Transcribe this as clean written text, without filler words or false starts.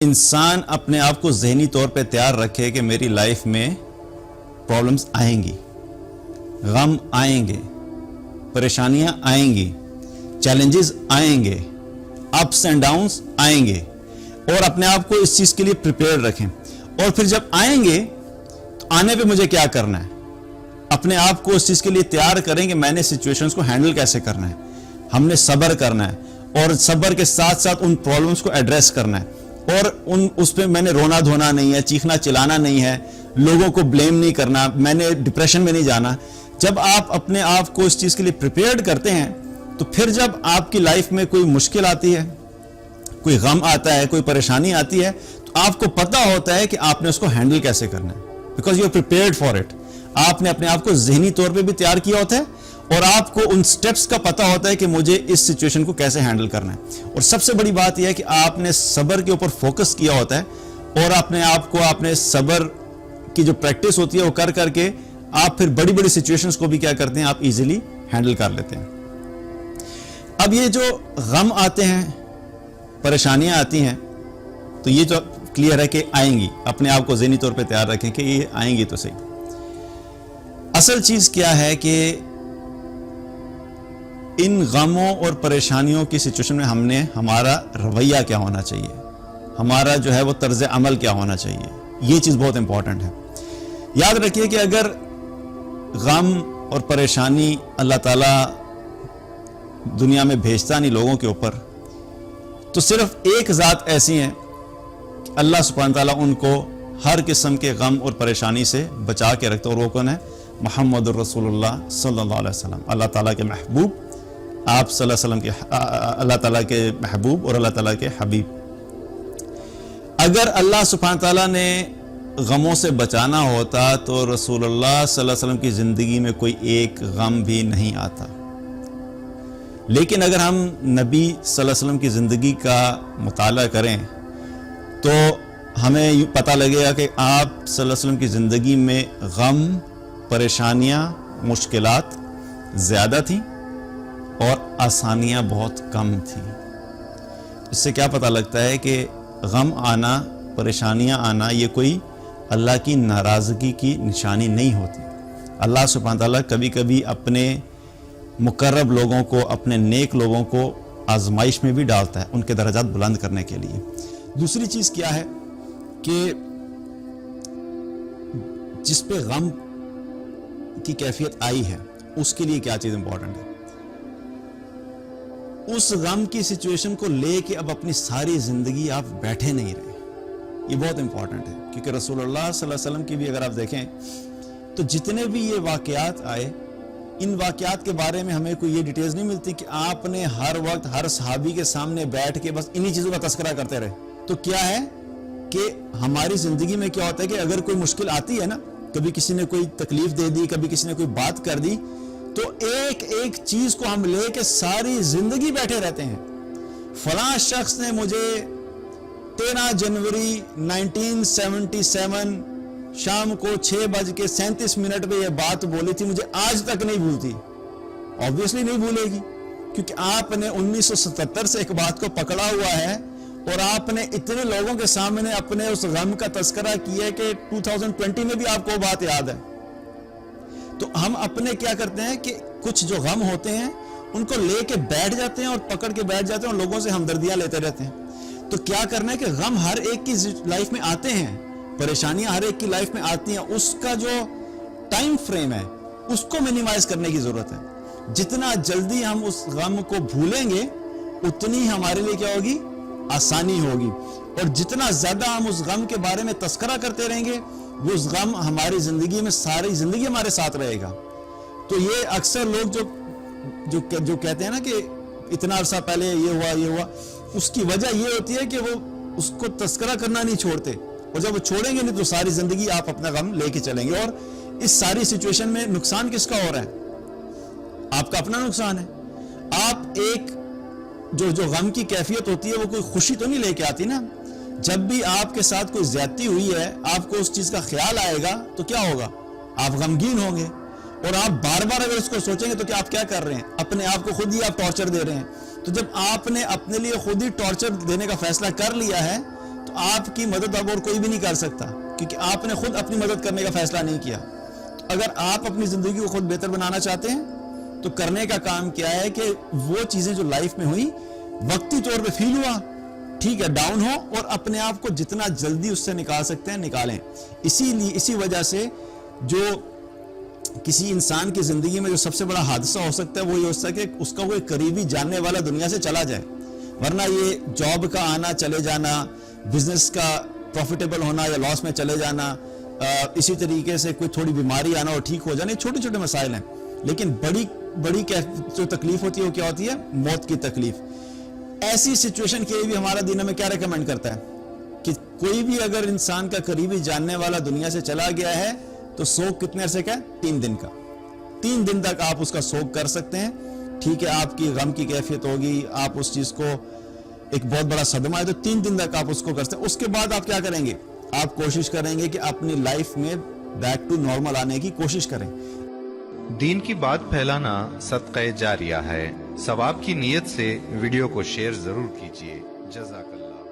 انسان اپنے آپ کو ذہنی طور پہ تیار رکھے کہ میری لائف میں پرابلمز آئیں گی، غم آئیں گے، پریشانیاں آئیں گی، چیلنجز آئیں گے، اپس اینڈ ڈاؤنز آئیں گے، اور اپنے آپ کو اس چیز کے لیے پریپیئر رکھیں. اور پھر جب آئیں گے تو آنے پہ مجھے کیا کرنا ہے، اپنے آپ کو اس چیز کے لیے تیار کریں کہ میں نے سچویشنز کو ہینڈل کیسے کرنا ہے. ہم نے صبر کرنا ہے اور صبر کے ساتھ ساتھ ان پرابلمز کو ایڈریس کرنا ہے، اور اس پہ میں نے رونا دھونا نہیں ہے، چیخنا چلانا نہیں ہے، لوگوں کو بلیم نہیں کرنا، میں نے ڈپریشن میں نہیں جانا. جب آپ اپنے آپ کو اس چیز کے لیے پریپیئرڈ کرتے ہیں تو پھر جب آپ کی لائف میں کوئی مشکل آتی ہے، کوئی غم آتا ہے، کوئی پریشانی آتی ہے، تو آپ کو پتہ ہوتا ہے کہ آپ نے اس کو ہینڈل کیسے کرنا ہے، because you are prepared for it. آپ نے اپنے آپ کو ذہنی طور پہ بھی تیار کیا ہوتا ہے اور آپ کو ان سٹیپس کا پتہ ہوتا ہے کہ مجھے اس سچویشن کو کیسے ہینڈل کرنا ہے. اور سب سے بڑی بات یہ ہے کہ آپ نے صبر کے اوپر فوکس کیا ہوتا ہے اور اپنے آپ کو آپ نے صبر کی جو پریکٹس ہوتی ہے وہ کر کر کے آپ پھر بڑی بڑی سچویشنز کو بھی کیا کرتے ہیں، آپ ایزیلی ہینڈل کر لیتے ہیں. اب یہ جو غم آتے ہیں، پریشانیاں آتی ہیں، تو یہ جو کلیئر ہے کہ آئیں گی، اپنے آپ کو ذہنی طور پہ تیار رکھیں کہ یہ آئیں گی تو صحیح. اصل چیز کیا ہے کہ ان غموں اور پریشانیوں کی سچویشن میں ہمارا رویہ کیا ہونا چاہیے، ہمارا جو ہے وہ طرز عمل کیا ہونا چاہیے. یہ چیز بہت امپورٹنٹ ہے. یاد رکھیے کہ اگر غم اور پریشانی اللہ تعالیٰ دنیا میں بھیجتا نہیں لوگوں کے اوپر، تو صرف ایک ذات ایسی ہیں کہ اللہ سبحانہ تعالیٰ ان کو ہر قسم کے غم اور پریشانی سے بچا کے رکھتا. اور وہ کون ہے؟ محمد الرسول اللہ صلی اللہ علیہ وسلم، اللہ تعالیٰ کے محبوب، آپ صلی اللہ علیہ وسلم کے اللہ تعالیٰ کے محبوب اور اللہ تعالیٰ کے حبیب. اگر اللہ سبحانہ تعالیٰ نے غموں سے بچانا ہوتا تو رسول اللہ صلی اللہ علیہ وسلم کی زندگی میں کوئی ایک غم بھی نہیں آتا. لیکن اگر ہم نبی صلی اللہ علیہ وسلم کی زندگی کا مطالعہ کریں تو ہمیں پتہ لگے گا کہ آپ صلی اللہ علیہ وسلم کی زندگی میں غم، پریشانیاں، مشکلات زیادہ تھیں اور آسانیاں بہت کم تھیں. اس سے کیا پتہ لگتا ہے کہ غم آنا، پریشانیاں آنا یہ کوئی اللہ کی ناراضگی کی نشانی نہیں ہوتی. اللہ سبحانہ تعالیٰ کبھی کبھی اپنے مقرب لوگوں کو، اپنے نیک لوگوں کو آزمائش میں بھی ڈالتا ہے ان کے درجات بلند کرنے کے لیے. دوسری چیز کیا ہے کہ جس پہ غم کی کیفیت آئی ہے اس کے لیے کیا چیز امپورٹنٹ ہے. اس غم کی سچویشن کو لے کے اب اپنی ساری زندگی آپ بیٹھے نہیں رہے. یہ بہت امپورٹنٹ ہے کیونکہ رسول اللہ صلی اللہ علیہ وسلم کی بھی اگر آپ دیکھیں تو جتنے بھی یہ واقعات آئے، ان واقعات کے بارے میں ہمیں کوئی یہ ڈیٹیلز نہیں ملتی کہ آپ نے ہر وقت ہر صحابی کے سامنے بیٹھ کے بس انہی چیزوں کا تذکرہ کرتے رہے. تو کیا ہے کہ ہماری زندگی میں کیا ہوتا ہے کہ اگر کوئی مشکل آتی ہے نا، کبھی کسی نے کوئی تکلیف دے دی، کبھی کسی نے کوئی بات کر دی، تو ایک ایک چیز کو ہم لے کے ساری زندگی بیٹھے رہتے ہیں. فلاں شخص نے مجھے 13 جنوری 1977 شام کو 6:37 پہ یہ بات بولی تھی، مجھے آج تک نہیں بھولتی. obviously نہیں بھولے گی کیونکہ آپ نے 1977 سے ایک بات کو پکڑا ہوا ہے اور آپ نے اتنے لوگوں کے سامنے اپنے اس غم کا تذکرہ کیا ہے کہ 2020 میں بھی آپ کو بات یاد ہے. تو ہم اپنے کیا کرتے ہیں کہ کچھ جو غم ہوتے ہیں ان کو لے کے بیٹھ جاتے ہیں اور پکڑ کے بیٹھ جاتے ہیں اور لوگوں سے ہمدردیاں لیتے رہتے ہیں. تو کیا کرنا ہے کہ غم ہر ایک کی لائف میں آتے ہیں، پریشانیاں ہر ایک کی لائف میں آتی ہیں، اس کا جو ٹائم فریم ہے اس کو منیمائز کرنے کی ضرورت ہے. جتنا جلدی ہم اس غم کو بھولیں گے اتنی ہمارے لیے کیا ہوگی، آسانی ہوگی. اور جتنا زیادہ ہم اس غم کے بارے میں تذکرہ کرتے رہیں گے وہ اس غم ہماری زندگی میں ساری زندگی ہمارے ساتھ رہے گا. تو یہ اکثر لوگ جو کہتے ہیں نا کہ اتنا عرصہ پہلے یہ ہوا، اس کی وجہ یہ ہوتی ہے کہ وہ اس کو تذکرہ کرنا نہیں چھوڑتے، اور جب وہ چھوڑیں گے نہیں تو ساری زندگی آپ اپنا غم لے کے چلیں گے. اور اس ساری سچویشن میں نقصان کس کا ہو رہا ہے؟ آپ کا اپنا نقصان ہے. آپ ایک جو غم کی کیفیت ہوتی ہے وہ کوئی خوشی تو نہیں لے کے آتی نا. جب بھی آپ کے ساتھ کوئی زیادتی ہوئی ہے، آپ کو اس چیز کا خیال آئے گا تو کیا ہوگا، آپ غمگین ہوں گے. اور آپ بار بار اگر اس کو سوچیں گے تو کیا آپ کیا کر رہے ہیں، اپنے آپ کو خود ہی آپ ٹارچر دے رہے ہیں. تو جب آپ نے اپنے لیے خود ہی ٹارچر دینے کا فیصلہ کر لیا ہے تو آپ کی مدد اب اور کوئی بھی نہیں کر سکتا، کیونکہ آپ نے خود اپنی مدد کرنے کا فیصلہ نہیں کیا۔ اگر آپ اپنی زندگی کو خود بہتر بنانا چاہتے ہیں تو کرنے کا کام کیا ہے کہ وہ چیزیں جو لائف میں ہوئی وقتی طور پہ فیل ہوا، ٹھیک ہے، ڈاؤن ہو، اور اپنے آپ کو جتنا جلدی اس سے نکال سکتے ہیں نکالیں۔ اسی وجہ سے جو کسی انسان کی زندگی میں جو سب سے بڑا حادثہ ہو سکتا ہے وہ یہ ہو سکتا ہے کہ اس کا کوئی قریبی جاننے والا دنیا سے چلا جائے، ورنہ یہ جاب کا آنا چلے جانا، بزنس کا پروفیٹیبل ہونا یا لاس میں چلے جانا، اسی طریقے سے کوئی تھوڑی بیماری آنا اور ٹھیک ہو جانا، یہ چھوٹے چھوٹے مسائل ہیں، لیکن بڑی جو تکلیف ہوتی ہے وہ کیا ہوتی ہے؟ موت کی تکلیف۔ ایسی سچویشن کے لیے بھی ہمارا دین ہمیں کیا ریکمینڈ کرتا ہے کہ کوئی بھی اگر انسان کا قریبی جاننے والا دنیا سے چلا گیا ہے تو سوگ کتنے عرصے کا ہے؟ 3 دن کا۔ 3 دن تک آپ اس کا سوگ کر سکتے ہیں، ٹھیک ہے، آپ کی غم کی کیفیت ہوگی، آپ اس چیز کو ایک بہت بڑا صدمہ ہے تو 3 دن تک آپ اس کو کر سکتے ہیں۔ اس کے بعد آپ کیا کریں گے؟ آپ کوشش کریں گے کہ اپنی لائف میں بیک ٹو نارمل آنے کی کوشش کریں۔ دین کی بات پھیلانا صدقہ جاریہ ہے، ثواب کی نیت سے ویڈیو کو شیئر ضرور کیجیے۔ جزاک اللہ۔